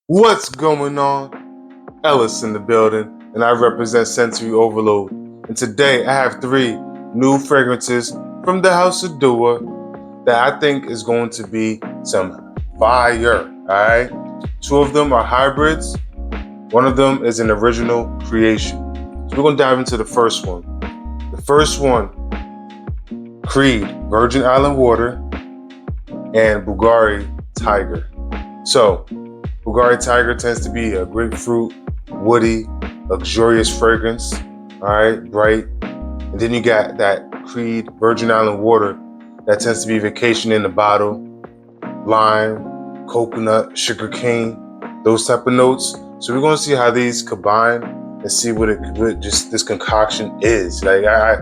What's going on? Ellis in the building, and I represent Sensory Overload. And today I have three new fragrances from the House of Dua that I think is going to be some fire. Alright? Two of them are hybrids, one of them is an original creation. So we're gonna dive into the first one. The first one, Creed, Virgin Island Water, and Bulgari Tiger. So Bulgari Tiger tends to be a grapefruit, woody, luxurious fragrance. All right, bright. And then you got that Creed Virgin Island Water that tends to be vacation in the bottle, lime, coconut, sugar cane, those type of notes. So we're gonna see how these combine and see what just this concoction is. Like I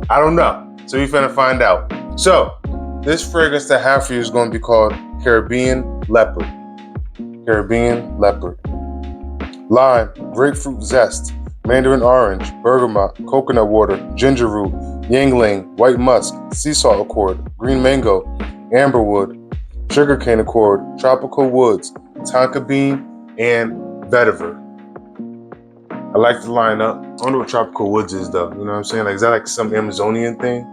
don't know. So we're gonna find out. So this fragrance that I have for you is gonna be called Caribbean Leopard. Caribbean Leopard. Lime, grapefruit zest, mandarin orange, bergamot, coconut water, ginger root, yangling, white musk, sea salt accord, green mango, amberwood, sugarcane accord, tropical woods, tonka bean, and vetiver. I like the lineup. I don't know what tropical woods is though. You know what I'm saying? Like, is that like some Amazonian thing?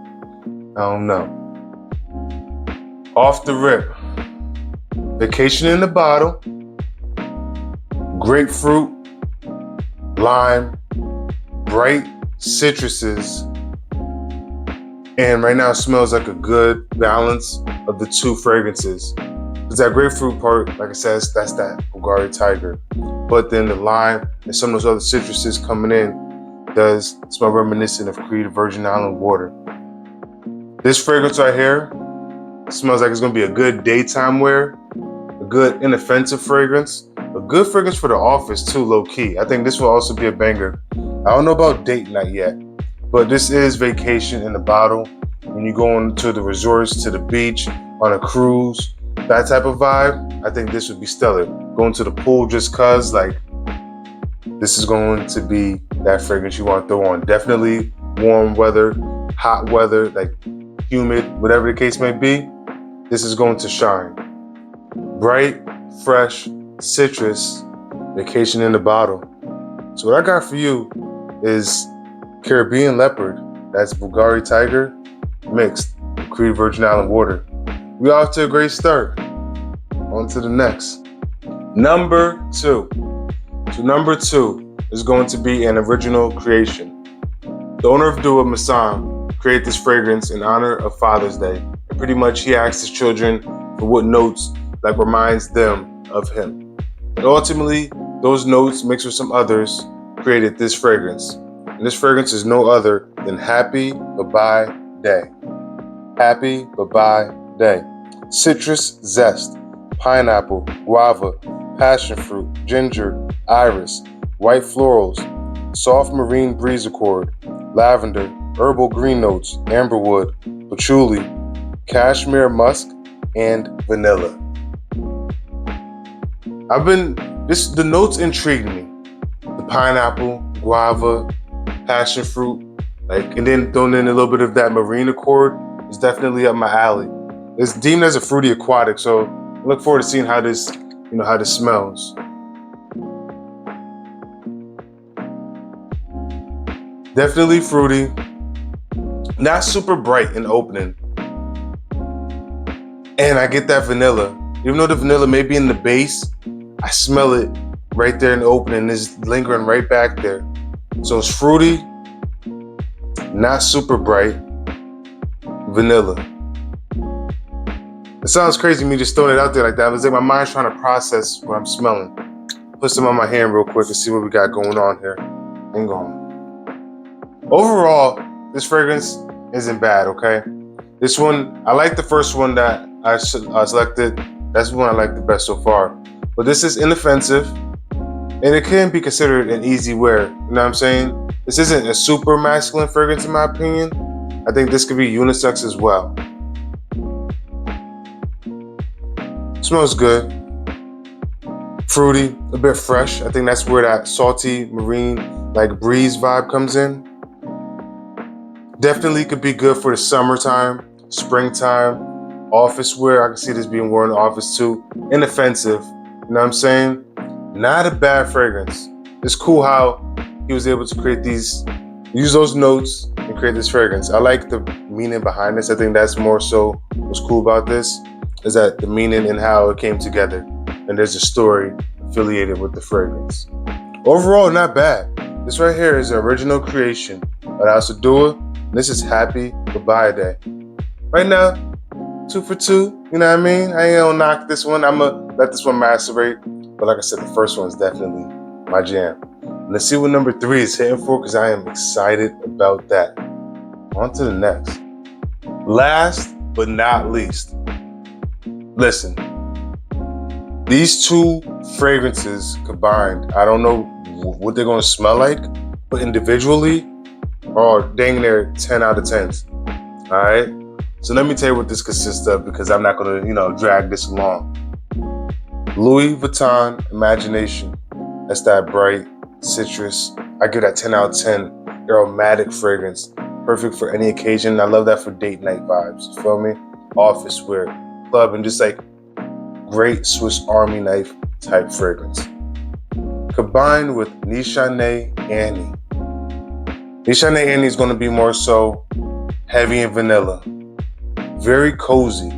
I don't know. Off the rip. Vacation in the bottle. Grapefruit, lime, bright citruses, and right now it smells like a good balance of the two fragrances. Because that grapefruit part, like I said, that's that Bulgari Tiger. But then the lime and some of those other citruses coming in does smell reminiscent of Creed Virgin Island Water. This fragrance right here smells like it's going to be a good daytime wear, a good inoffensive fragrance. A good fragrance for the office too, low key. I think this will also be a banger. I don't know about date night yet, but this is vacation in the bottle. When you go into the resorts, to the beach, on a cruise, that type of vibe, I think this would be stellar. Going to the pool just cause, like, this is going to be that fragrance you want to throw on. Definitely warm weather, hot weather, like humid, whatever the case may be, this is going to shine. Bright, fresh, citrus, vacation in the bottle. So what I got for you is Caribbean Leopard, that's Bulgari Tiger, mixed with Creed Virgin Island Water. We off to a great start. On to the next. Number two. So number two is going to be an original creation. The owner of Dua, Massam, created this fragrance in honor of Father's Day. And pretty much he asked his children for what notes like reminds them of him. And ultimately, those notes mixed with some others created this fragrance. And this fragrance is no other than Happy Babai Day. Happy Babai Day. Citrus zest, pineapple, guava, passion fruit, ginger, iris, white florals, soft marine breeze accord, lavender, herbal green notes, amberwood, patchouli, cashmere musk, and vanilla. The notes intrigued me. The pineapple, guava, passion fruit, and then throwing in a little bit of that marine accord is definitely up my alley. It's deemed as a fruity aquatic, so I look forward to seeing how this smells. Definitely fruity, not super bright in opening. And I get that vanilla. Even though the vanilla may be in the base, I smell it right there in the opening. It's lingering right back there. So it's fruity, not super bright, vanilla. It sounds crazy me just throwing it out there like that. It's like my mind's trying to process what I'm smelling. Put some on my hand real quick and see what we got going on here. Hang on. Overall, this fragrance isn't bad, okay? This one, I like the first one that I selected. That's the one I like the best so far. But this is inoffensive, and it can be considered an easy wear. You know what I'm saying? This isn't a super masculine fragrance in my opinion. I think this could be unisex as well. Smells good. Fruity, a bit fresh. I think that's where that salty marine breeze vibe comes in. Definitely could be good for the summertime, springtime, office wear. I can see this being worn in the office too. Inoffensive, you know what I'm saying? Not a bad fragrance. It's cool how he was able to use those notes and create this fragrance. I like the meaning behind this. I think that's more so what's cool about this, is that the meaning and how it came together. And there's a story affiliated with the fragrance. Overall, not bad. This right here is an original creation by Asadua. This is Happy Babai Day. Right now, 2 for 2. You know what I mean? I ain't gonna knock this one. I'm gonna let this one macerate. But like I said, the first one is definitely my jam. Let's see what number 3 is hitting for, because I am excited about that. On to the next. Last but not least. Listen, these two fragrances combined, I don't know what they're gonna smell like, but individually, are dang near 10 out of 10s. All right? So let me tell you what this consists of, because I'm not gonna, drag this along. Louis Vuitton Imagination. That's that bright citrus. I give that 10 out of 10 aromatic fragrance. Perfect for any occasion. I love that for date night vibes. You feel me? Office wear, club, and just like great Swiss Army knife type fragrance. Combined with Nishane Annie. Nishane Annie is going to be more so heavy in vanilla. Very cozy,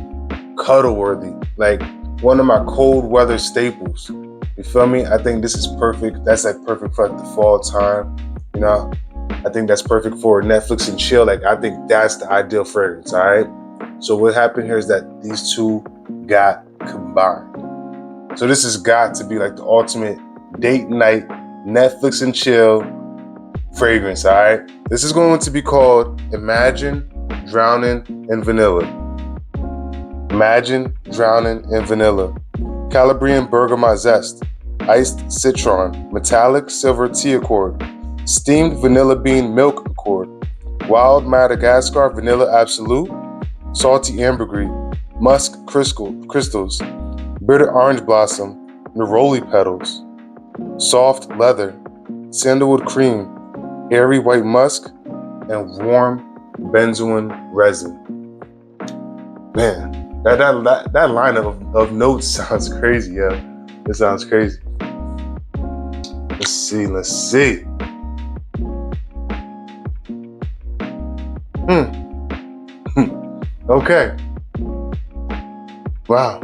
cuddle worthy. Like one of my cold weather staples. You feel me? I think this is perfect. That's like perfect for like the fall time. I think that's perfect for Netflix and chill. Like I think that's the ideal fragrance. All right. So what happened here is that these two got combined. So this has got to be like the ultimate date night, Netflix and chill fragrance. All right. This is going to be called Imagine Drowning in Vanilla. Imagine Drowning in Vanilla. Calabrian bergamot zest, iced citron, metallic silver tea accord, steamed vanilla bean milk accord, wild Madagascar vanilla absolute, salty ambergris, musk crystals, bitter orange blossom, neroli petals, soft leather, sandalwood cream, airy white musk, and warm benzoin resin. Man. That lineup of notes sounds crazy, yo. It sounds crazy. Let's see. Okay. Wow.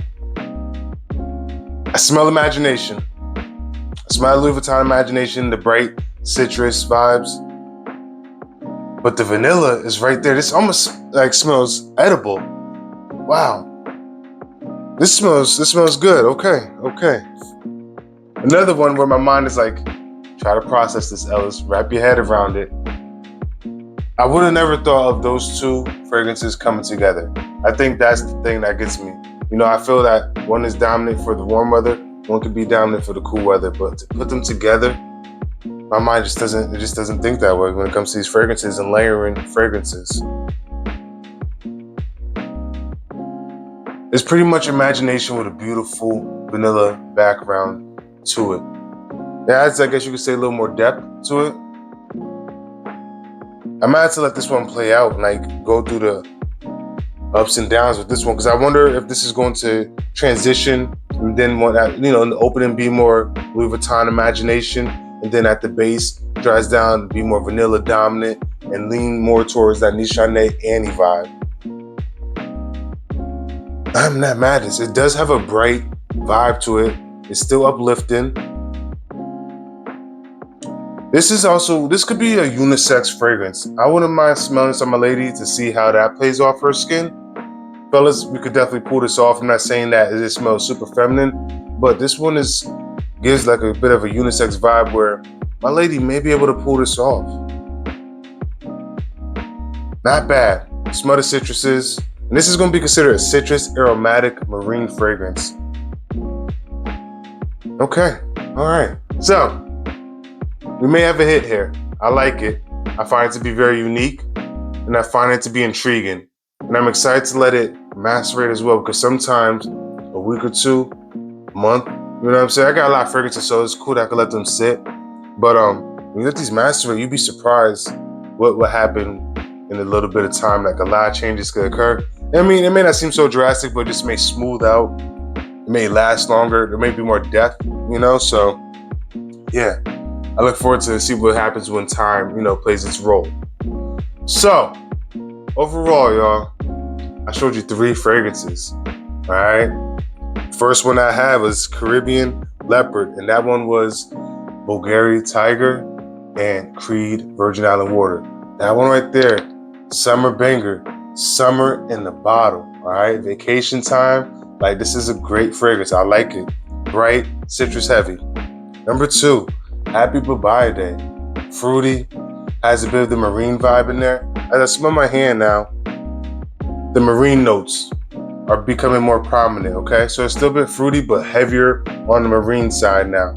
I smell imagination. I smell Louis Vuitton Imagination, the bright citrus vibes. But the vanilla is right there. This almost like smells edible. Wow. This smells good. Okay. Another one where my mind is like, try to process this, Ellis. Wrap your head around it. I would have never thought of those two fragrances coming together. I think that's the thing that gets me. I feel that one is dominant for the warm weather, one could be dominant for the cool weather, but to put them together, my mind just doesn't think that way when it comes to these fragrances and layering fragrances. It's pretty much imagination with a beautiful vanilla background to it. It adds, I guess you could say, a little more depth to it. I might have to let this one play out and like go through the ups and downs with this one, because I wonder if this is going to transition and then in the opening be more Louis Vuitton Imagination, and then at the base dries down, be more vanilla dominant and lean more towards that Nishane Annie vibe. I'm not mad at this. It does have a bright vibe to it. It's still uplifting. This could be a unisex fragrance. I wouldn't mind smelling this on my lady to see how that plays off her skin. Fellas, we could definitely pull this off. I'm not saying that it smells super feminine, but this one gives like a bit of a unisex vibe where my lady may be able to pull this off. Not bad. Smell the citruses. And this is going to be considered a citrus aromatic marine fragrance. Okay. All right. So, we may have a hit here. I like it. I find it to be very unique, and I find it to be intriguing. And I'm excited to let it macerate as well, because sometimes a week or two, a month, you know what I'm saying? I got a lot of fragrances, so it's cool that I can let them sit. But when you let these macerate, you'd be surprised what happened in a little bit of time. Like a lot of changes could occur. I mean, it may not seem so drastic, but it just may smooth out. It may last longer. There may be more depth, so yeah, I look forward to see what happens when time, plays its role. So, overall, y'all, I showed you 3 fragrances. All right. First one I have is Caribbean Leopard, and that one was Bulgari Tiger and Creed Virgin Island Water. That one right there, summer banger, summer in the bottle. All right. Vacation time. Like, this is a great fragrance. I like it. Bright, citrus heavy. Number 2, Happy Babai Day. Fruity, has a bit of the marine vibe in there. As I smell my hand now, the marine notes are becoming more prominent, okay? So it's still a bit fruity, but heavier on the marine side now.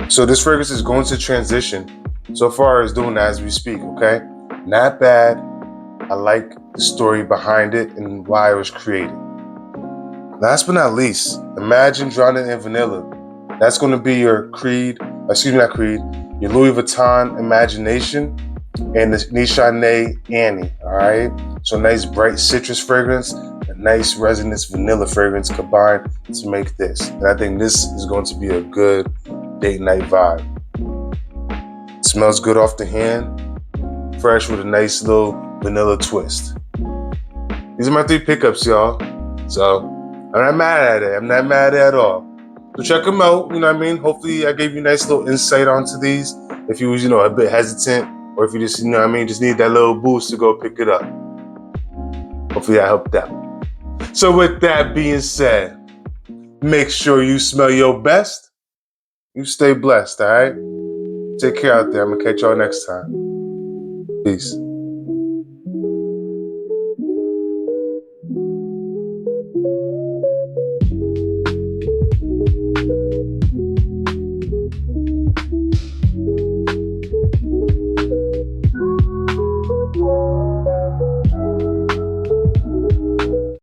So this fragrance is going to transition so far as doing that as we speak, okay? Not bad. I like the story behind it and why it was created. Last but not least, Imagine Drowning in Vanilla. That's going to be your your Louis Vuitton Imagination and the Nichane Annie, all right? So nice bright citrus fragrance, a nice resonance vanilla fragrance combined to make this. And I think this is going to be a good date night vibe. It smells good off the hand, fresh with a nice little vanilla twist. These are my 3 pickups, y'all. So I'm not mad at it. I'm not mad at all. So check them out, you know what I mean? Hopefully I gave you a nice little insight onto these. If you was, a bit hesitant, or if you just, just need that little boost to go pick it up. Hopefully I helped out. So with that being said, make sure you smell your best. You stay blessed, all right? Take care out there. I'm going to catch y'all next time. Peace.